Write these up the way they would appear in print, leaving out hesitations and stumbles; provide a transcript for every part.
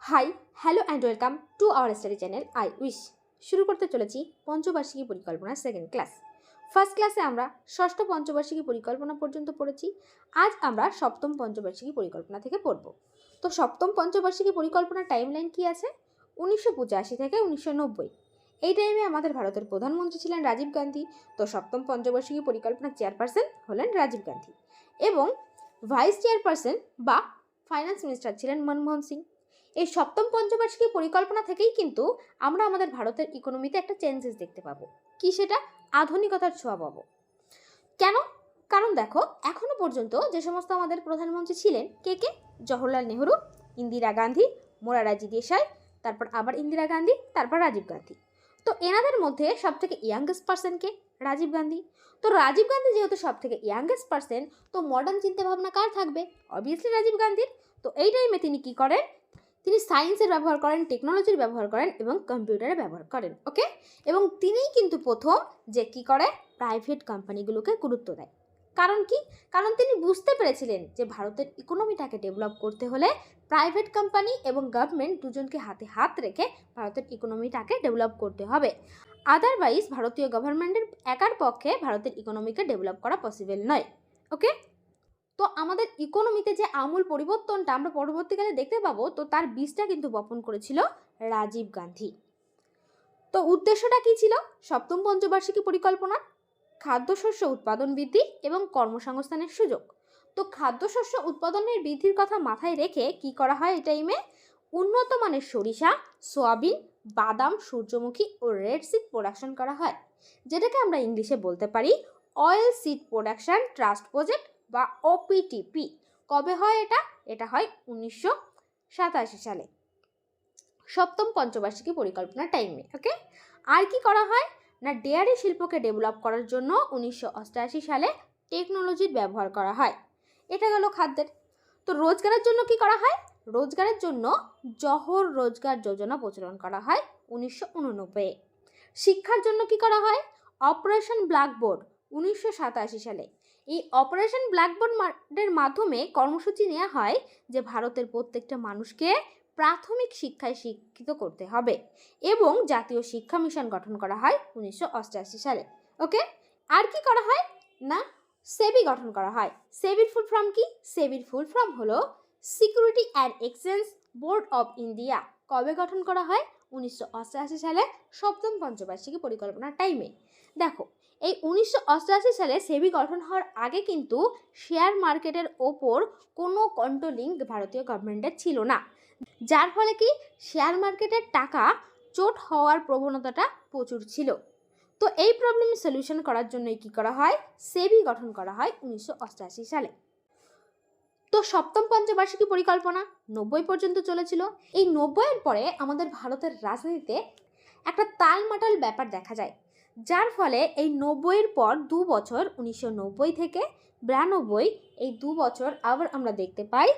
High, hello and welcome to our study channel I wish. শুরু করতে চলেছি পঞ্চবার্ষিকী পরিকল্পনার সেকেন্ড ক্লাস। ফার্স্ট ক্লাসে আমরা ষষ্ঠ পঞ্চবার্ষিকী পরিকল্পনা পর্যন্ত পড়েছি। আজ আমরা সপ্তম পঞ্চবার্ষিকী পরিকল্পনা থেকে পড়ব। তো সপ্তম পঞ্চবার্ষিকী পরিকল্পনার টাইমলাইন কি আছে? 1985 থেকে 1990। এই টাইমে আমাদের ভারতের প্রধানমন্ত্রী ছিলেন রাজীব গান্ধী। তো সপ্তম পঞ্চবার্ষিকী পরিকল্পনার চেয়ারপারসন হলেন রাজীব গান্ধী এবং ভাইস চেয়ারপারসন বা ফাইন্যান্স মিনিস্টার ছিলেন মনমোহন সিং। এই সপ্তম পঞ্চবার্ষিকী পরিকল্পনা থেকেই কিন্তু আমরা আমাদের ভারতের ইকোনমিতে একটা চেঞ্জেস দেখতে পাবো। কি সেটা? আধুনিকতার ছোঁয়া পাবো। কেন? কারণ দেখো, এখনো পর্যন্ত যে সমস্ত আমাদের প্রধানমন্ত্রী ছিলেন কে কে? জওহরলাল নেহরু, ইন্দিরা গান্ধী, মোরারজি দেশাই, তারপর আবার ইন্দিরা গান্ধী, তারপর রাজীব গান্ধী। তো এনাদের মধ্যে সব থেকে ইয়াংগেস্ট পার্সন কে? রাজীব গান্ধী। তো রাজীব গান্ধী যেহেতু সব থেকে ইয়াংগেস্ট পার্সন, তো মডার্ন চিন্তাভাবনা কার থাকবে? অবভিয়াসলি রাজীব গান্ধীর। তো এই টাইমে তিনি কি করেন? তিনি সায়েন্সের ব্যবহার করেন, টেকনোলজির ব্যবহার করেন এবং কম্পিউটারের ব্যবহার করেন। ওকে, এবং তিনিই কিন্তু প্রথম যে কি করে, প্রাইভেট কোম্পানিগুলোকে গুরুত্ব দেয়। কারণ কি? কারণ তিনি বুঝতে পেরেছিলেন যে ভারতের ইকোনমিটাকে ডেভেলপ করতে হলে প্রাইভেট কোম্পানি এবং গভর্নমেন্ট দুজনকে হাতে হাত রেখে ভারতের ইকোনমিটাকে ডেভেলপ করতে হবে। আদারওয়াইজ ভারতীয় গভর্নমেন্টের একার পক্ষে ভারতের ইকোনমিকে ডেভেলপ করা পসিবল নয়। ওকে, তো আমাদের ইকোনমিতে যে আমূল পরিবর্তনটা আমরা পরবর্তীকালে দেখতে পাবো, তো তার বীজটা কিন্তু বপন করেছিল রাজীব গান্ধী। তো উদ্দেশ্যটা কি ছিল সপ্তম পঞ্চবার্ষিকী পরিকল্পনা? খাদ্যশস্য উৎপাদন বৃদ্ধি এবং কর্মসংস্থানের সুযোগ। তো খাদ্যশস্য উৎপাদনের বৃদ্ধির কথা মাথায় রেখে কি করা হয় এই টাইমে? উন্নত মানের সরিষা, সোয়াবিন, বাদাম, সূর্যমুখী ও রেড সিড প্রোডাকশন করা হয়, যেটাকে আমরা ইংলিশে বলতে পারি oil seed production trust project বা ওপিটিপি। কবে হয় এটা? এটা হয় 1987 সালে, সপ্তম পঞ্চবার্ষিকী পরিকল্পনার টাইমে। ওকে, আর কি করা হয় না, ডেয়ারি শিল্পকে ডেভেলপ করার জন্য 1988 সালে টেকনোলজির ব্যবহার করা হয়। এটা গেল খাদ্যের। তো রোজগারের জন্য কি করা হয়? রোজগারের জন্য জওহর রোজগার যোজনা প্রচলন করা হয় 1989-এ। শিক্ষার জন্য কি করা হয়? অপারেশন ব্ল্যাকবোর্ড 1987 সালে। এই অপারেশন ব্ল্যাকবোর্ডের মাধ্যমে কর্মসূচি নেওয়া হয় যে ভারতের প্রত্যেকটা মানুষকে প্রাথমিক শিক্ষায় শিক্ষিত করতে হবে এবং জাতীয় শিক্ষা মিশন গঠন করা হয় 1988 সালে। ওকে, আর কি করা হয় না, সেবি গঠন করা হয়। সেবির ফুল ফর্ম কি? সেবির ফুল ফর্ম হলো security and exchange board of India. কবে গঠন করা হয়? 1988 সালে, সপ্তম পঞ্চবার্ষিকী পরিকল্পনার টাইমে। দেখো, এই 1988 সালে সেবি গঠন হওয়ার আগে কিন্তু শেয়ার মার্কেটের ওপর কোনো কন্ট্রোলিং ভারতীয় গভর্নমেন্টের ছিল না, যার ফলে কি শেয়ার মার্কেটের টাকা চোট হওয়ার প্রবণতাটা প্রচুর ছিল। তো এই প্রবলেমের সলিউশন করার জন্যই কি করা হয়? সেবি গঠন করা হয় 1988 সালে। তো সপ্তম পঞ্চবার্ষিকী পরিকল্পনা 90 পর্যন্ত চলেছিল। এই 90-এর পরে আমাদের ভারতের রাজনীতিতে একটা তালমাটাল ব্যাপার দেখা যায়, যার ফলে এই 90-এর পর 2 বছর 1990 থেকে 92, এই 2 বছর আবার আমরা দেখতে পাই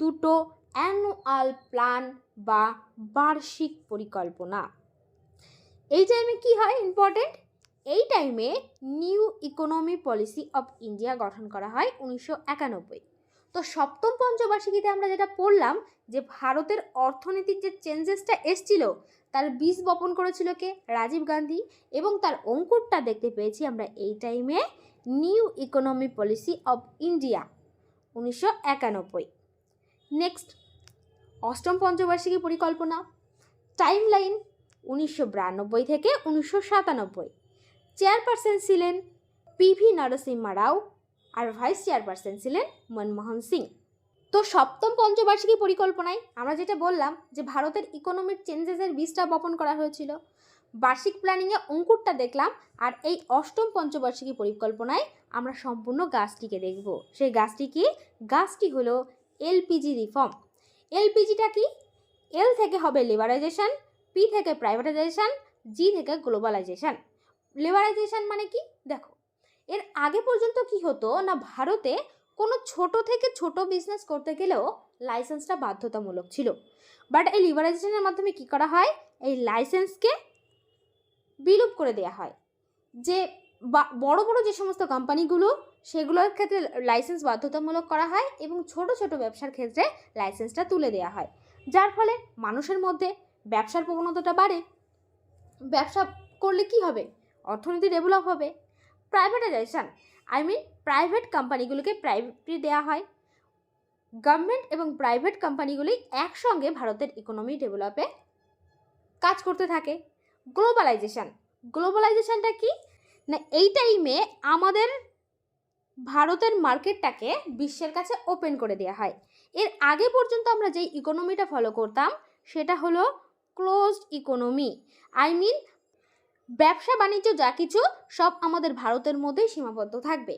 দুটো অ্যানুয়াল প্ল্যান বা বার্ষিক পরিকল্পনা। এই টাইমে কি হয় ইম্পর্টেন্ট? এই টাইমে new economy policy of India গঠন করা হয় 1991। তো সপ্তম পঞ্চবার্ষিকীতে আমরা যেটা পড়লাম যে ভারতের অর্থনীতির যে চেঞ্জেসটা এসছিল তার বীজ বপন করেছিল কে? রাজীব গান্ধী। এবং তার অঙ্কুরটা দেখতে পেয়েছি আমরা এই টাইমে new economy policy of India 1991। Next, অষ্টম পঞ্চবার্ষিকী পরিকল্পনা টাইমলাইন 1992 থেকে 1997। চেয়ারপারসন ছিলেন পিভি নরসিম্হা রাও আর ভাইস চেয়ারপারসন ছিলেন মনমোহন সিং। তো সপ্তম পঞ্চবার্ষিকী পরিকল্পনায় আমরা যেটা বললাম যে ভারতের ইকোনমিক চেঞ্জেসের বীজটা বপন করা হয়েছিল, বার্ষিক প্ল্যানিংয়ে অঙ্কুরটা দেখলাম, আর এই অষ্টম পঞ্চবার্ষিকী পরিকল্পনায় আমরা সম্পূর্ণ গাছটিকে দেখব। সেই গাছটি কি? গাছটি হলো এলপিজি রিফর্ম। এলপিজিটা কি? এল থেকে হবে লিবারাইজেশন, পি থেকে প্রাইভেটাইজেশন, জি থেকে গ্লোবালাইজেশন। লিবারাইজেশন মানে কি? দেখো, এর আগে পর্যন্ত কি হতো না, ভারতে কোনো ছোট থেকে ছোট বিজনেস করতে গেলেও লাইসেন্সটা বাধ্যতামূলক ছিল। বাট এই লিবারাইজেশনের মাধ্যমে কি করা হয়? এই লাইসেন্সকে বিলুপ করে দেওয়া হয়। যে বড় বড় যে সমস্ত কোম্পানিগুলো সেগুলোর ক্ষেত্রে লাইসেন্স বাধ্যতামূলক করা হয় এবং ছোট ছোট ব্যবসার ক্ষেত্রে লাইসেন্সটা তুলে দেওয়া হয়। যার ফলে মানুষের মধ্যে ব্যবসার প্রবণতাটা বাড়ে। ব্যবসা করলে কি হবে? অর্থনীতি ডেভেলপ হবে। প্রাইভেটাইজেশন, প্রাইভেট কোম্পানিগুলোকে প্রাইভেটি দেওয়া হয়। গভর্নমেন্ট এবং প্রাইভেট কোম্পানিগুলি একসঙ্গে ভারতের ইকোনমি ডেভেলপে কাজ করতে থাকে। গ্লোবালাইজেশনটা কি না, এই টাইমে আমাদের ভারতের মার্কেটটাকে বিশ্বের কাছে ওপেন করে দেওয়া হয়। এর আগে পর্যন্ত আমরা যেই ইকোনমিটা ফলো করতাম সেটা হলো ক্লোজড ইকোনমি। ব্যবসা বাণিজ্য যা কিছু সব আমাদের ভারতের মধ্যেই সীমাবদ্ধ থাকবে।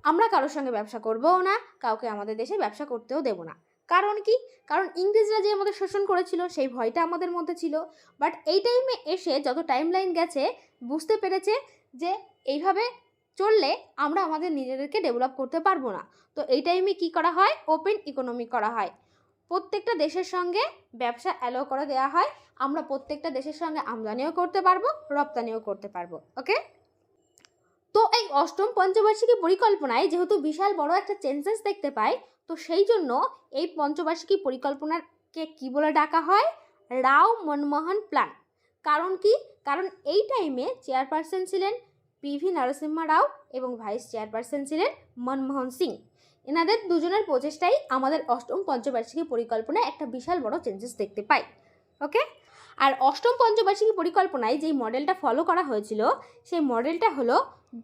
আমরা কারোর সঙ্গে ব্যবসা করবও না, কাউকে আমাদের দেশে ব্যবসা করতেও দেব না। কারণ কি? কারণ ইংরেজরা যে আমাদের শোষণ করেছিল সেই ভয়টা আমাদের মধ্যে ছিল। বাট এই টাইমে এসে যত টাইম লাইন গেছে বুঝতে পেরেছে যে এইভাবে চললে আমরা আমাদের নিজেদেরকে ডেভেলপ করতে পারবো না। তো এই টাইমে কি করা হয়? ওপেন ইকোনমি করা হয়। প্রত্যেকটা দেশের সঙ্গে ব্যবসা অ্যালাউ করে দেওয়া হয়। আমরা প্রত্যেকটা দেশের সঙ্গে আমদানিও করতে পারবো, রপ্তানিও করতে পারবো। ওকে, তো এই অষ্টম পঞ্চবার্ষিকী পরিকল্পনায় যেহেতু বিশাল বড় একটা চেঞ্জেস দেখতে পাই, তো সেই জন্য এই পঞ্চবার্ষিকী পরিকল্পনাকে কি বলে ডাকা হয়? রাও মনমোহন প্ল্যান। কারণ কি? কারণ এই টাইমে চেয়ারপারসন ছিলেন পিভি নরসিম্হা রাও এবং ভাইস চেয়ারপারসন ছিলেন মনমোহন সিং। এনাদের দুজনের প্রচেষ্টাই আমাদের অষ্টম পঞ্চবার্ষিকী পরিকল্পনায় একটা বিশাল বড় চেঞ্জেস দেখতে পাই। ওকে, আর অষ্টম পঞ্চবার্ষিকী পরিকল্পনায় যেই মডেলটা ফলো করা হয়েছিল সেই মডেলটা হলো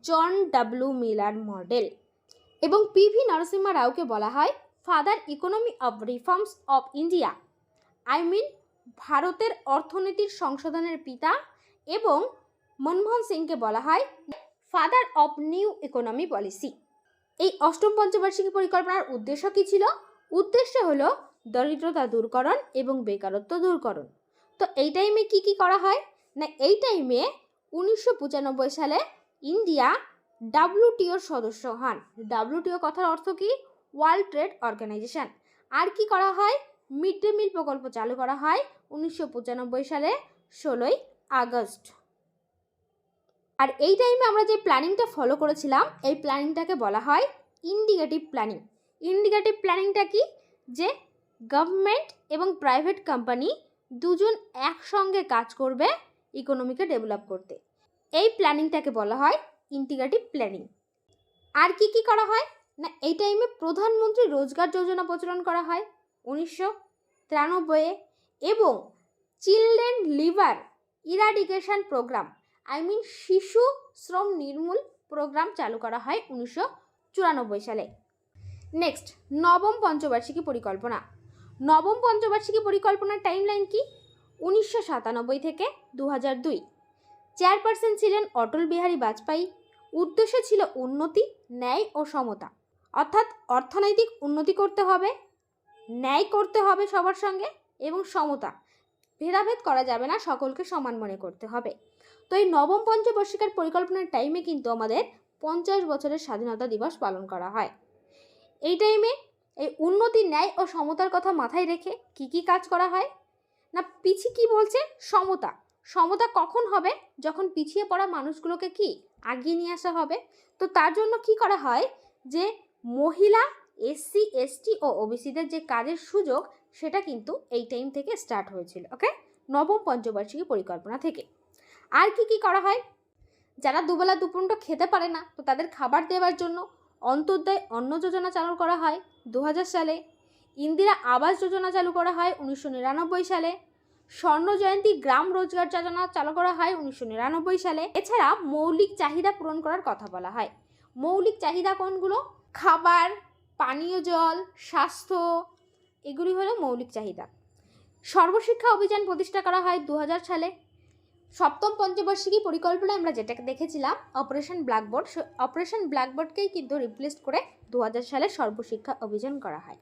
জন ডাব্লিউ মিলার মডেল, এবং পিভি নরসিম্হা রাওকে বলা হয় father economy of reforms of India. ভারতের অর্থনীতির সংশোধনের পিতা, এবং মনমোহন সিংকে বলা হয় father of new economy policy. এই অষ্টম পঞ্চবার্ষিকী পরিকল্পনার উদ্দেশ্য কী ছিল? উদ্দেশ্য হলো দরিদ্রতা দূরকরণ এবং বেকারত্ব দূরকরণ। তো এই টাইমে কি কি করা হয় না, এই টাইমে 1995 সালে ইন্ডিয়া WTOর সদস্য হন। WTO কথার অর্থ কি? World trade organisation. আর কি করা হয়? মিড ডে মিল প্রকল্প চালু করা হয় 1995 সালে 16ই আগস্ট। আর এই টাইমে আমরা যে প্ল্যানিংটা ফলো করেছিলাম এই প্ল্যানিংটাকে বলা হয় ইন্ডিকেটিভ প্ল্যানিং। ইন্ডিকেটিভ প্ল্যানিংটা কি? যে গভর্নমেন্ট এবং প্রাইভেট কোম্পানি দুজন একসঙ্গে কাজ করবে ইকোনমিকে ডেভেলপ করতে। এই প্ল্যানিংটাকে বলা হয় ইন্টিগ্রেটিভ প্ল্যানিং। আর কি কি করা হয় না, এই টাইমে প্রধানমন্ত্রী রোজগার যোজনা প্রচলন করা হয় 1993, এবং চিলড্রেন লিভার ইরাডিকেশন প্রোগ্রাম শিশু শ্রম নির্মূল প্রোগ্রাম চালু করা হয় 1994 সালে। নেক্সট, নবম পঞ্চবার্ষিকী পরিকল্পনা। নবম পঞ্চবার্ষিকী পরিকল্পনার টাইমলাইন কি? 1997 থেকে 2002। চেয়ারপারসন ছিলেন অটল বিহারী বাজপেয়ী। উদ্দেশ্য ছিল উন্নতি, ন্যায় ও সমতা। অর্থাৎ অর্থনৈতিক উন্নতি করতে হবে, ন্যায় করতে হবে সবার সঙ্গে, এবং সমতা, ভেদাভেদ করা যাবে না, সকলকে সমান মনে করতে হবে। তো এই নবম পঞ্চবার্ষিকার পরিকল্পনার টাইমে কিন্তু আমাদের 50 বছরের স্বাধীনতা দিবস পালন করা হয়। এই টাইমে এই উন্নতি, ন্যায় ও সমতার কথা মাথায় রেখে কি কি কাজ করা হয় না, পিছিয়ে কি বলছে? সমতা। সমতা কখন হবে? যখন পিছিয়ে পড়া মানুষগুলোকে কি আগিয়ে নিয়ে আসা হবে। তো তার জন্য কি করা হয় যে মহিলা, SC, ST ও OBCদের যে কাজের সুযোগ সেটা কিন্তু এই টাইম থেকে স্টার্ট হয়েছিল। ওকে, নবম পঞ্চবার্ষিকী পরিকল্পনা থেকে। আর কি কি করা হয়? যারা দুবেলা দুপুরটা খেতে পারে না তো তাদের খাবার দেওয়ার জন্য অন্তর্দয় অন্ন যোজনা চালু করা হয় 2000 সালে। ইন্দিরা আবাস যোজনা চালু করা হয় 1999 সালে। স্বর্ণ জয়ন্তী গ্রাম রোজগার যোজনা চালু করা হয় 1999 সালে। এছাড়া মৌলিক চাহিদা পূরণ করার কথা বলা হয়। মৌলিক চাহিদা কোনগুলো? খাবার, পানীয় জল, স্বাস্থ্য, এগুলি হলো মৌলিক চাহিদা। সর্বশিক্ষা অভিযান প্রতিষ্ঠা করা হয় 2000 সালে। সপ্তম পঞ্চবার্ষিকী পরিকল্পনায় আমরা যেটাকে দেখেছিলাম অপারেশন ব্ল্যাকবোর্ড, অপারেশন ব্ল্যাকবোর্ডকেই কিন্তু রিপ্লেস করে 2000 সালে সর্বশিক্ষা অভিযান করা হয়।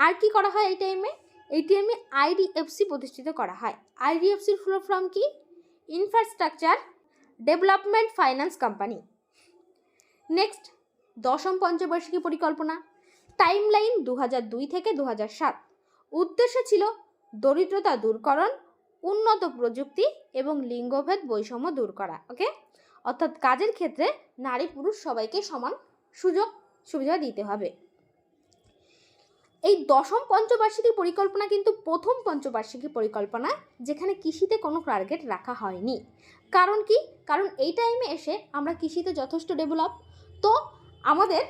আর কি করা হয় এই টাইমে? এই টাইমে IDFC প্রতিষ্ঠিত করা হয়। IDFCর ফুল ফর্ম কি? Infrastructure development finance company. Next, দশম পঞ্চবার্ষিকী পরিকল্পনা টাইমলাইন 2002 থেকে 2007। উদ্দেশ্য ছিল দরিদ্রতা দূরকরণ, উন্নত প্রযুক্তি এবং লিঙ্গভেদ বৈষম্য দূর করা। ওকে, অর্থাৎ কাজের ক্ষেত্রে নারী পুরুষ সবাইকে সমান সুযোগ সুবিধা দিতে হবে। এই দশম পঞ্চবার্ষিকী পরিকল্পনা কিন্তু প্রথম পঞ্চবার্ষিকী পরিকল্পনা যেখানে কৃষিতে কোনো টার্গেট রাখা হয়নি। কারণ কি? কারণ এই টাইমে এসে আমরা কৃষিতে যথেষ্ট ডেভেলপ, তো আমাদের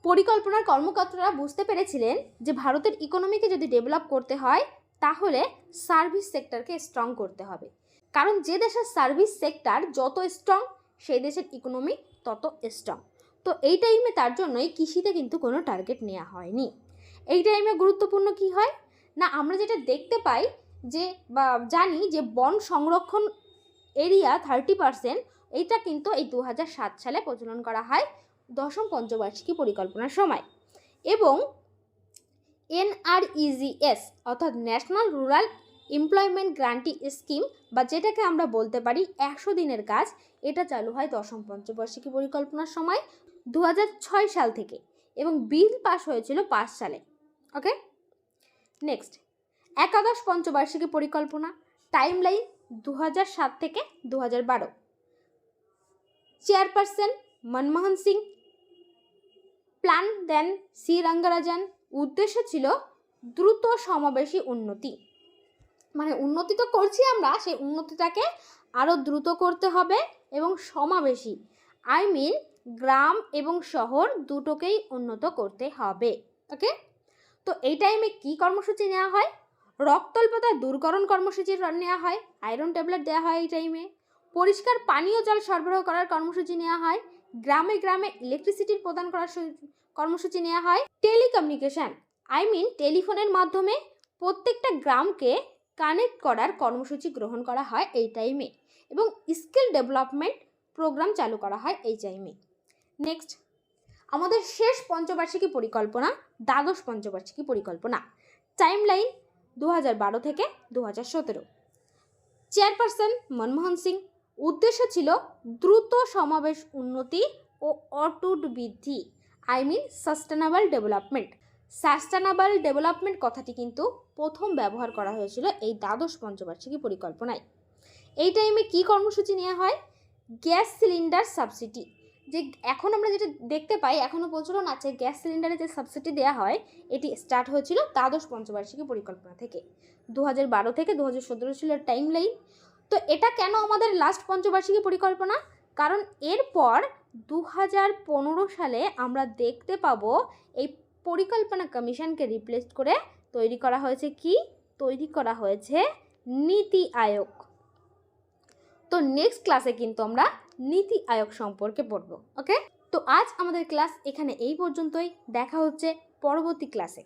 পরিকল্পনার কর্মকর্তারা বুঝতে পেরেছিলেন যে ভারতের ইকোনমিকে যদি ডেভেলপ করতে হয় তাহলে সার্ভিস সেক্টরকে স্ট্রং করতে হবে। কারণ যে দেশের সার্ভিস সেক্টর যত স্ট্রং সেই দেশের ইকোনমি তত স্ট্রং। তো এই টাইমে তার জন্যই কৃষিতে কিন্তু কোনো টার্গেট নেওয়া হয়নি। এই টাইমে গুরুত্বপূর্ণ কি হয় না, আমরা যেটা দেখতে পাই যে বা জানি যে বন সংরক্ষণ এরিয়া 30%, এইটা কিন্তু এই 2007 সালে প্রচলন করা হয় দশম পঞ্চবার্ষিকী পরিকল্পনার সময়। এবং NREGS অর্থাৎ national rural employment guarantee scheme বা যেটাকে আমরা বলতে পারি 100 দিনের কাজ, এটা চালু হয় দশম পঞ্চবার্ষিকী পরিকল্পনার সময় 2006 সাল থেকে এবং বিল পাস হয়েছিল 5 সালে। ওকে, নেক্সট একাদশ পঞ্চবার্ষিকী পরিকল্পনা টাইমলাইন 2007 থেকে 2012। চেয়ারপারসন মনমোহন সিং, প্ল্যান দেন সি রঙ্গরাজন। উদ্দেশ্য ছিল দ্রুত সমাবেশী উন্নতি, মানে উন্নতি তো করছি আমরা, সেই উন্নতিটাকে আরও দ্রুত করতে হবে এবং সমাবেশী গ্রাম এবং শহর দুটোকেই উন্নত করতে হবে। ওকে, তো এই টাইমে কি কর্মসূচি নেওয়া হয়? রক্তল্পতা দূরকরণ কর্মসূচি নেওয়া হয়, আয়রন ট্যাবলেট দেওয়া হয় এই টাইমে। পরিষ্কার পানীয় জল সরবরাহ করার কর্মসূচি নেওয়া হয়, গ্রামে গ্রামে ইলেকট্রিসিটির প্রদান করার কর্মসূচি নেওয়া হয়। টেলিকমিউনিকেশন টেলিফোনের মাধ্যমে প্রত্যেকটা গ্রামকে কানেক্ট করার কর্মসূচি গ্রহণ করা হয় এই টাইমে এবং স্কিল ডেভেলপমেন্ট প্রোগ্রাম চালু করা হয় এই টাইমে। নেক্সট আমাদের শেষ পঞ্চবার্ষিকী পরিকল্পনা দ্বাদশ পঞ্চবার্ষিকী পরিকল্পনা টাইমলাইন 2012 থেকে 2017। চেয়ারপারসন মনমোহন সিং। উদ্দেশ্য ছিল দ্রুত সমাবেশ উন্নতি ও অটুট বৃদ্ধি, সাস্টেনেবল ডেভেলপমেন্ট। সাস্টেনেবল ডেভেলপমেন্ট কথাটি কিন্তু প্রথম ব্যবহার করা হয়েছিল এই দ্বাদশ পঞ্চবার্ষিকী পরিকল্পনায়। এই টাইমে কি কর্মসূচি নেওয়া হয়? গ্যাস সিলিন্ডার সাবসিডি, যে এখন আমরা যেটা দেখতে পাই এখনও প্রচলন আছে, গ্যাস সিলিন্ডারে যে সাবসিডি দেওয়া হয় এটি স্টার্ট হয়েছিল দ্বাদশ পঞ্চবার্ষিকী পরিকল্পনা থেকে। 2012 থেকে 2017 ছিল টাইমলাইন। তো এটা কেন আমাদের লাস্ট পঞ্চবার্ষিকী পরিকল্পনা? কারণ এরপর 2015 সালে আমরা দেখতে পাবো এই পরিকল্পনা কমিশনকে রিপ্লেস করে তৈরি করা হয়েছে কি? তৈরি করা হয়েছে নীতি আয়োগ। তো নেক্সট ক্লাসে কিন্তু আমরা নীতি আয়োগ সম্পর্কে পড়ব। ওকে, তো আজ আমাদের ক্লাস এখানে এই পর্যন্তই। দেখা হচ্ছে পরবর্তী ক্লাসে।